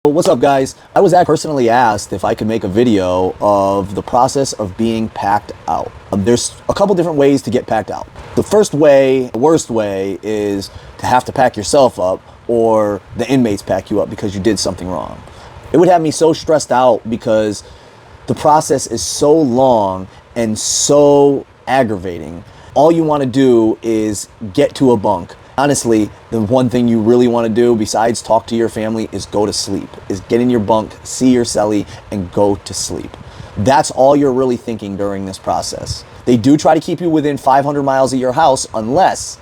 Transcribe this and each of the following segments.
What's up, guys? I was personally asked if I could make a video of the process of being packed out. There's a couple different ways to get packed out. The first way, the worst way, is to have to pack yourself up or the inmates pack you up because you did something wrong. It would have me so stressed out because the process is so long and so aggravating. All you want to do is get to a bunk. Honestly, the one thing you really want to do besides talk to your family is go to sleep, is get in your bunk, see your cellie, and go to sleep. That's all you're really thinking during this process. They do try to keep you within 500 miles of your house unless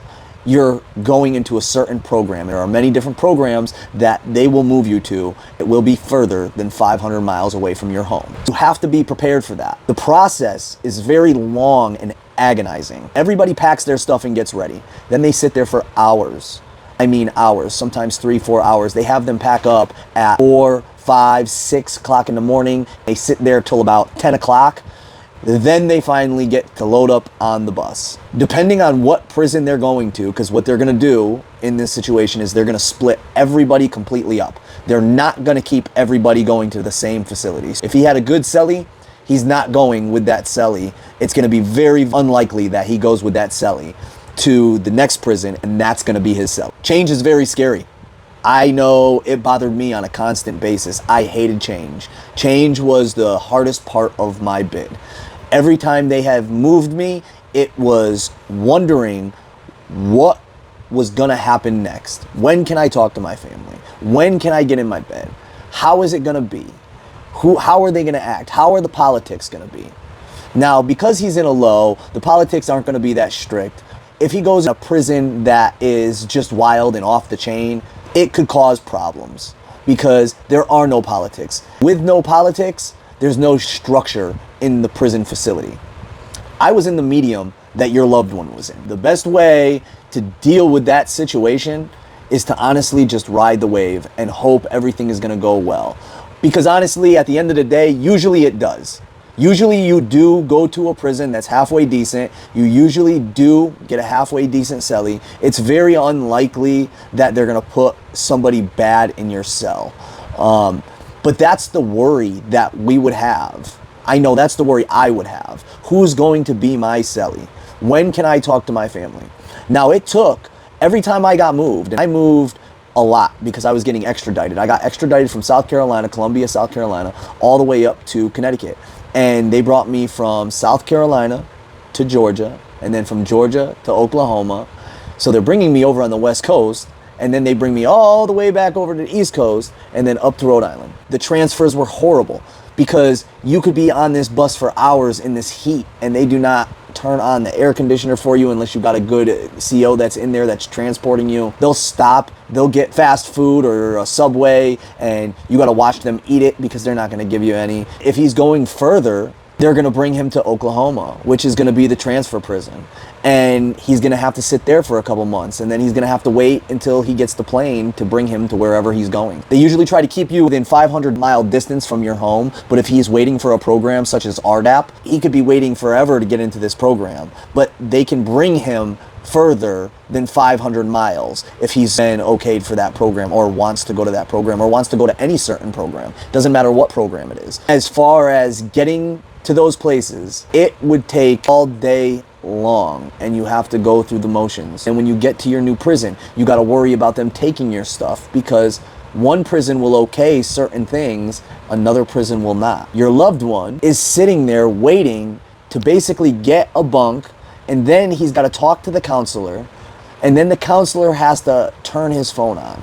you're going into a certain program. There are many different programs that they will move you to. It will be further than 500 miles away from your home. You have to be prepared for that. The process is very long and agonizing. Everybody packs their stuff and gets ready. Then they sit there for hours. I mean hours, sometimes 3-4 hours. They have them pack up at 4, 5, 6 o'clock in the morning. They sit there till about 10 o'clock. Then they finally get to load up on the bus. Depending on what prison they're going to, because what they're going to do in this situation is they're going to split everybody completely up. They're not going to keep everybody going to the same facilities. If he had a good cellie, he's not going with that cellie. It's going to be very unlikely that he goes with that cellie to the next prison, and that's going to be his cell. Change is very scary. I know it bothered me on a constant basis. I hated change. Change was the hardest part of my bid. Every time they have moved me, it was wondering what was going to happen next. When can I talk to my family? When can I get in my bed? How is it going to be? How are they going to act? How are the politics going to be? Now, because he's in a low, the politics aren't going to be that strict. If he goes in a prison that is just wild and off the chain, it could cause problems because there are no politics. With no politics, there's no structure in the prison facility. I was in the medium that your loved one was in. The best way to deal with that situation is to honestly just ride the wave and hope everything is going to go well. Because honestly, at the end of the day, usually it does. Usually you do go to a prison that's halfway decent. You usually do get a halfway decent cellie. It's very unlikely that they're going to put somebody bad in your cell. But that's the worry that we would have. I know that's the worry I would have. Who's going to be my cellie? When can I talk to my family? Now, it took, every time I got moved, and I moved a lot because I was getting extradited. I got extradited from South Carolina, Columbia, South Carolina, all the way up to Connecticut. And they brought me from South Carolina to Georgia, and then from Georgia to Oklahoma. So they're bringing me over on the West Coast, and then they bring me all the way back over to the East Coast, and then up to Rhode Island. The transfers were horrible because you could be on this bus for hours in this heat, and they do not turn on the air conditioner for you unless you've got a good CO that's in there that's transporting you. They'll stop, they'll get fast food or a Subway, and you got to watch them eat it because they're not going to give you any. If he's going further, they're going to bring him to Oklahoma, which is going to be the transfer prison. And he's going to have to sit there for a couple months, and then he's going to have to wait until he gets the plane to bring him to wherever he's going. They usually try to keep you within 500-mile distance from your home, but if he's waiting for a program such as RDAP, he could be waiting forever to get into this program. But they can bring him further than 500 miles if he's been okayed for that program or wants to go to that program or wants to go to any certain program. Doesn't matter what program it is. As far as getting to those places, it would take all day long, and you have to go through the motions. And when you get to your new prison, you got to worry about them taking your stuff because one prison will okay certain things, another prison will not. Your loved one is sitting there waiting to basically get a bunk, and then he's got to talk to the counselor, and then the counselor has to turn his phone on.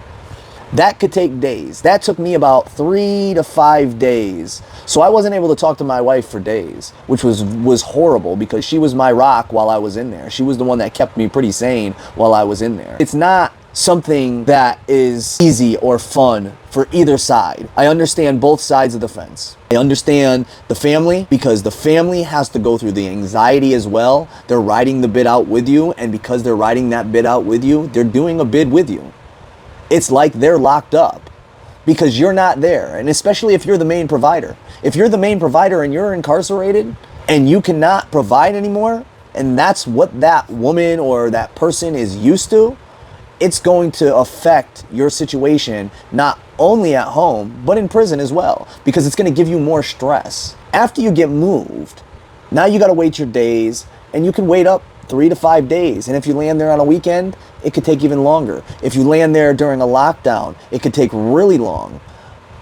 That could take days. That took me about 3 to 5 days. So I wasn't able to talk to my wife for days, which was horrible because she was my rock while I was in there. She was the one that kept me pretty sane while I was in there. It's not something that is easy or fun for either side. I understand both sides of the fence. I understand the family because the family has to go through the anxiety as well. They're riding the bid out with you, and because they're riding that bid out with you, they're doing a bid with you. It's like they're locked up because you're not there. And especially if you're the main provider. If you're the main provider and you're incarcerated and you cannot provide anymore, and that's what that woman or that person is used to, it's going to affect your situation not only at home, but in prison as well, because it's going to give you more stress. After you get moved, now you got to wait your days, and you can wait up 3 to 5 days. And if you land there on a weekend, it could take even longer. If you land there during a lockdown, it could take really long.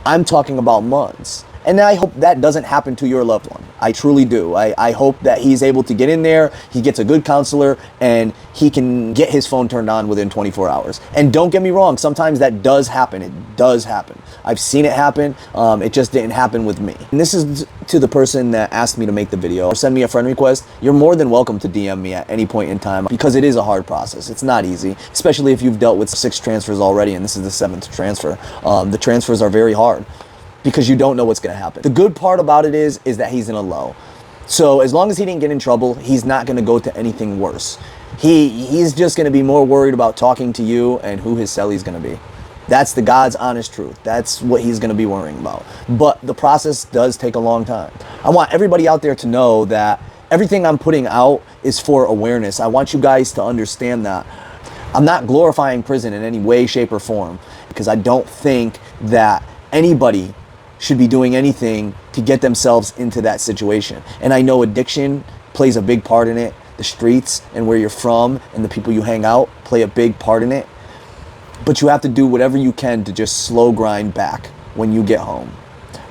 I'm talking about months. And I hope that doesn't happen to your loved one. I truly do. I hope that he's able to get in there, he gets a good counselor, and he can get his phone turned on within 24 hours. And don't get me wrong, sometimes that does happen. It does happen. I've seen it happen. It just didn't happen with me. And this is to the person that asked me to make the video or send me a friend request. You're more than welcome to DM me at any point in time, because it is a hard process. It's not easy, especially if you've dealt with 6 transfers already and this is the 7th transfer. The transfers are very hard, because you don't know what's going to happen. The good part about it is that he's in a low. So as long as he didn't get in trouble, he's not going to go to anything worse. He's just going to be more worried about talking to you and who his celly's going to be. That's the God's honest truth. That's what he's going to be worrying about. But the process does take a long time. I want everybody out there to know that everything I'm putting out is for awareness. I want you guys to understand that. I'm not glorifying prison in any way, shape, or form, because I don't think that anybody should be doing anything to get themselves into that situation. And I know addiction plays a big part in it. The streets and where you're from and the people you hang out play a big part in it. But you have to do whatever you can to just slow grind back when you get home.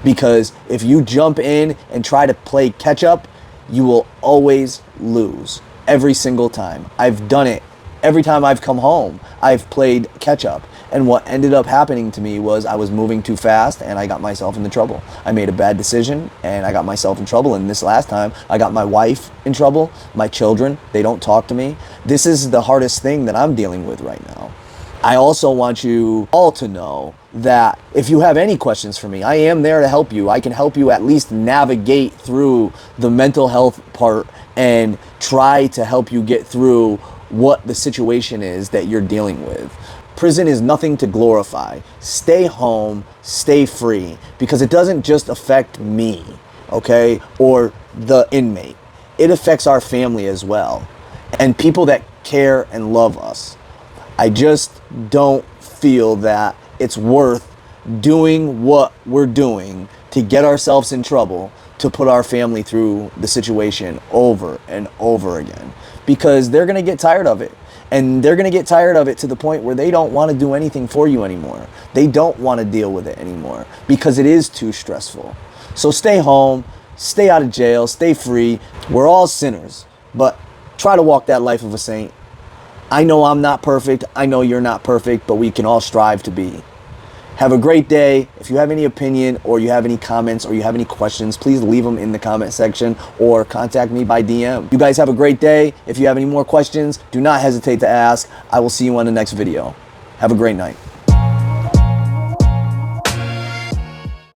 Because if you jump in and try to play catch up, you will always lose every single time. I've done it. Every time I've come home, I've played catch up. And what ended up happening to me was I was moving too fast and I got myself into trouble. I made a bad decision and I got myself in trouble. And this last time, I got my wife in trouble, my children, they don't talk to me. This is the hardest thing that I'm dealing with right now. I also want you all to know that if you have any questions for me, I am there to help you. I can help you at least navigate through the mental health part and try to help you get through what the situation is that you're dealing with. Prison is nothing to glorify. Stay home, stay free, because it doesn't just affect me, okay, or the inmate. It affects our family as well, and people that care and love us. I just don't feel that it's worth doing what we're doing to get ourselves in trouble, to put our family through the situation over and over again, because they're going to get tired of it. And they're going to get tired of it to the point where they don't want to do anything for you anymore. They don't want to deal with it anymore because it is too stressful. So stay home, stay out of jail, stay free. We're all sinners, but try to walk that life of a saint. I know I'm not perfect. I know you're not perfect, but we can all strive to be. Have a great day. If you have any opinion or you have any comments or you have any questions, please leave them in the comment section or contact me by DM. You guys have a great day. If you have any more questions, do not hesitate to ask. I will see you on the next video. Have a great night.